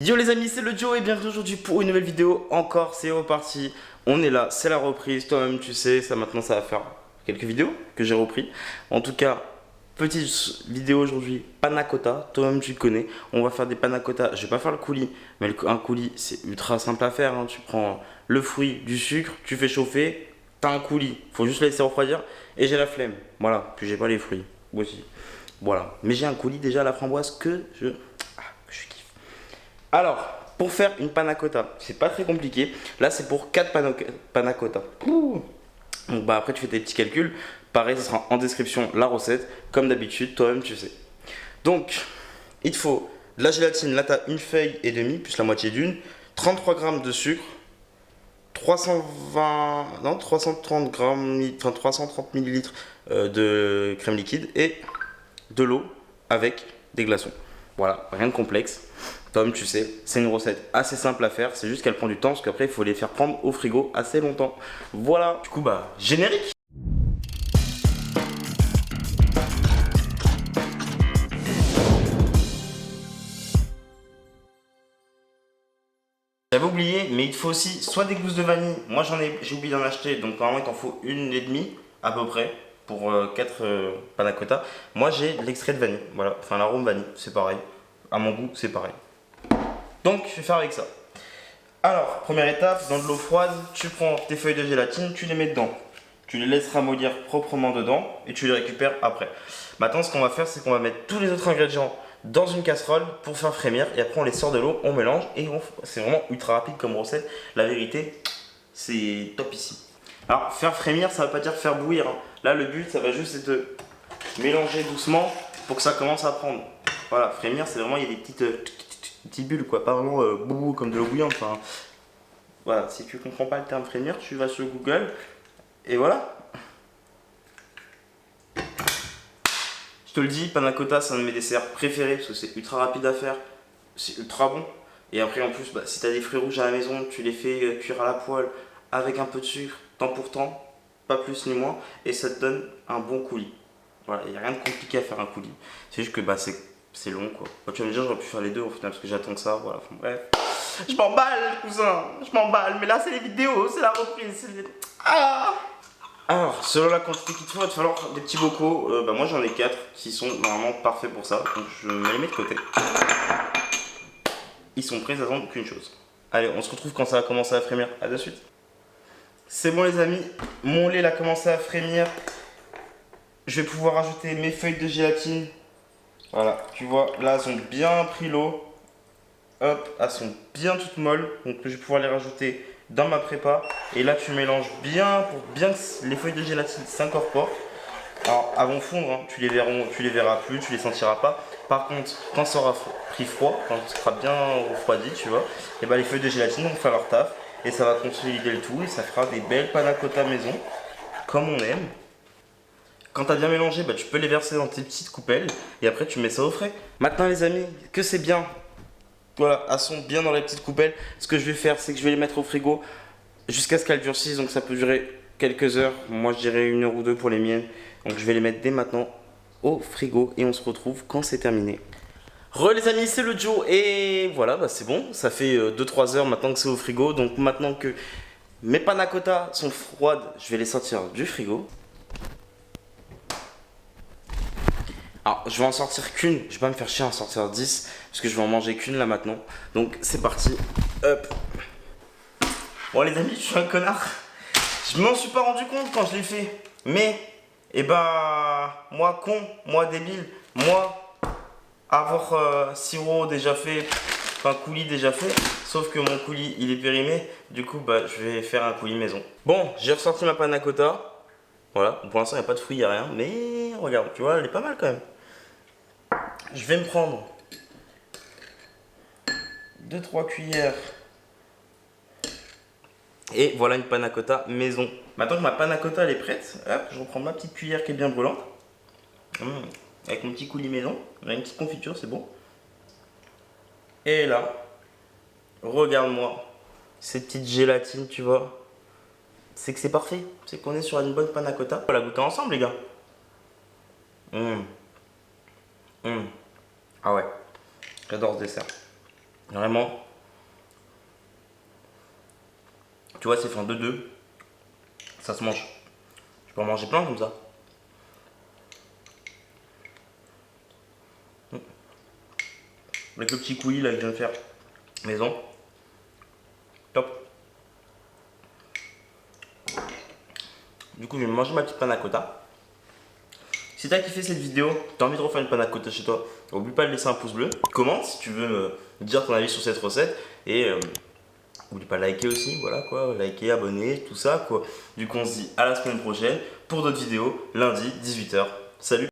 Yo les amis, c'est le Joe et bienvenue aujourd'hui pour une nouvelle vidéo. Encore, c'est reparti. On est là, c'est la reprise. Toi-même, tu sais, ça maintenant, ça va faire quelques vidéos que j'ai repris. En tout cas, petite vidéo aujourd'hui, panna cotta. Toi-même, tu le connais. On va faire des panna cotta. Je vais pas faire le coulis, mais un coulis, c'est ultra simple à faire, hein. Tu prends le fruit, du sucre, tu fais chauffer, t'as un coulis. Faut juste laisser refroidir et j'ai la flemme. Voilà, puis j'ai pas les fruits. Moi aussi. Voilà, mais j'ai un coulis déjà à la framboise que je kiffe. Alors, pour faire une panna cotta, c'est pas très compliqué. Là, c'est pour 4 panna cotta. Ouh. Donc, bah, après, tu fais tes petits calculs. Pareil, ce sera en description la recette. Comme d'habitude, toi-même, tu sais. Donc, il te faut de la gélatine. Là, tu as une feuille et demie, plus la moitié d'une. 33 grammes de sucre. 330 grammes, enfin 330 millilitres de crème liquide et de l'eau avec des glaçons. Voilà, rien de complexe. Tom, tu sais, c'est une recette assez simple à faire, c'est juste qu'elle prend du temps parce qu'après il faut les faire prendre au frigo assez longtemps. Voilà, du coup bah générique. J'avais oublié, mais il te faut aussi soit des gousses de vanille. Moi j'ai oublié d'en acheter, donc normalement il t'en faut une et demie à peu près pour 4 panna cotta. Moi j'ai l'extrait de vanille, voilà, enfin l'arôme vanille, c'est pareil. À mon goût, c'est pareil. Donc je vais faire avec ça. Alors, première étape, dans de l'eau froide, tu prends tes feuilles de gélatine, tu les mets dedans. Tu les laisses ramollir proprement dedans et tu les récupères après. Maintenant, ce qu'on va faire, c'est qu'on va mettre tous les autres ingrédients dans une casserole pour faire frémir. Et après, on les sort de l'eau, on mélange et c'est vraiment ultra rapide comme recette. La vérité, c'est top ici. Alors, faire frémir, ça ne veut pas dire faire bouillir, hein. Là, le but, ça va juste être de mélanger doucement pour que ça commence à prendre. Voilà, frémir, c'est vraiment, il y a des petites bulles, quoi. Pas vraiment boubou comme de l'eau bouillante. Enfin, voilà, si tu comprends pas le terme frémir, tu vas sur Google et voilà. Je te le dis, panna cotta, c'est un de mes desserts préférés parce que c'est ultra rapide à faire, c'est ultra bon. Et après, en plus, bah, si tu as des fruits rouges à la maison, tu les fais cuire à la poêle avec un peu de sucre, temps pour temps, pas plus ni moins, et ça te donne un bon coulis. Voilà, il n'y a rien de compliqué à faire un coulis. C'est juste que bah, c'est long, quoi. Bah, tu vas me dire, j'aurais pu faire les deux au final parce que j'attends que ça, voilà. Enfin, bref. Je m'emballe, cousin, je m'emballe, mais là, c'est les vidéos, c'est la reprise. Ah! Alors, selon la quantité qu'il te faut, il va te falloir des petits bocaux. Bah, moi, j'en ai 4 qui sont normalement parfaits pour ça. Donc, je me les mets de côté. Ils sont prêts à attendre qu'une chose. Allez, on se retrouve quand ça va commencer à frémir. À de suite. C'est bon, les amis. Mon lait a commencé à frémir. Je vais pouvoir ajouter mes feuilles de gélatine. Voilà, tu vois, là, elles ont bien pris l'eau. Hop, elles sont bien toutes molles. Donc, je vais pouvoir les rajouter dans ma prépa. Et là, tu mélanges bien pour bien que les feuilles de gélatine s'incorporent. Alors, elles vont fondre, hein. Tu les verras plus, tu les sentiras pas. Par contre, quand ça aura pris froid, quand ça sera bien refroidi, tu vois, et ben les feuilles de gélatine vont faire leur taf. Et ça va consolider le tout et ça fera des belles panna cotta maison, comme on aime. Quand tu as bien mélangé, bah, tu peux les verser dans tes petites coupelles et après tu mets ça au frais. Maintenant les amis, que c'est bien. Voilà, elles sont bien dans les petites coupelles. Ce que je vais faire, c'est que je vais les mettre au frigo jusqu'à ce qu'elles durcissent. Donc ça peut durer quelques heures. Moi je dirais 1 heure ou 2 pour les miennes. Donc je vais les mettre dès maintenant au frigo et on se retrouve quand c'est terminé. Re les amis, c'est le Joe et voilà, bah, c'est bon. Ça fait 2-3 heures maintenant que c'est au frigo. Donc maintenant que mes panna cotta sont froides, je vais les sortir du frigo. Alors, je vais en sortir qu'une, je vais pas me faire chier à en sortir 10 parce que je vais en manger qu'une là maintenant. Donc, c'est parti. Hop. Bon, les amis, je suis un connard. Je m'en suis pas rendu compte quand je l'ai fait. Mais, eh ben, moi con, moi débile, moi avoir sirop déjà fait, enfin coulis déjà fait. Sauf que mon coulis il est périmé. Du coup, bah, je vais faire un coulis maison. Bon, j'ai ressorti ma panna cotta. Voilà, pour l'instant, il n'y a pas de fruits, il n'y a rien. Mais regarde, tu vois, elle est pas mal quand même. Je vais me prendre 2-3 cuillères. Et voilà une panna cotta maison. Maintenant que ma panna cotta elle est prête, hop, je reprends ma petite cuillère qui est bien brûlante. Avec mon petit coulis maison. J'ai une petite confiture, c'est bon. Et là, regarde-moi. Cette petite gélatine, tu vois. C'est que c'est parfait. C'est qu'on est sur une bonne panna cotta. On va la goûter ensemble, les gars. Ah ouais, j'adore ce dessert. Vraiment. Tu vois, c'est fait en 2-2. Ça se mange. Je peux en manger plein comme ça. Avec le petit coulis là que je viens de faire maison. Top. Du coup, je vais manger ma petite panna cotta. Si t'as kiffé cette vidéo, t'as envie de refaire une panna cotta chez toi, n'oublie pas de laisser un pouce bleu. Commente si tu veux me dire ton avis sur cette recette. Et n'oublie pas de liker aussi, voilà quoi. Liker, abonner, tout ça quoi. Du coup, on se dit à la semaine prochaine pour d'autres vidéos, lundi, 18 h. Salut!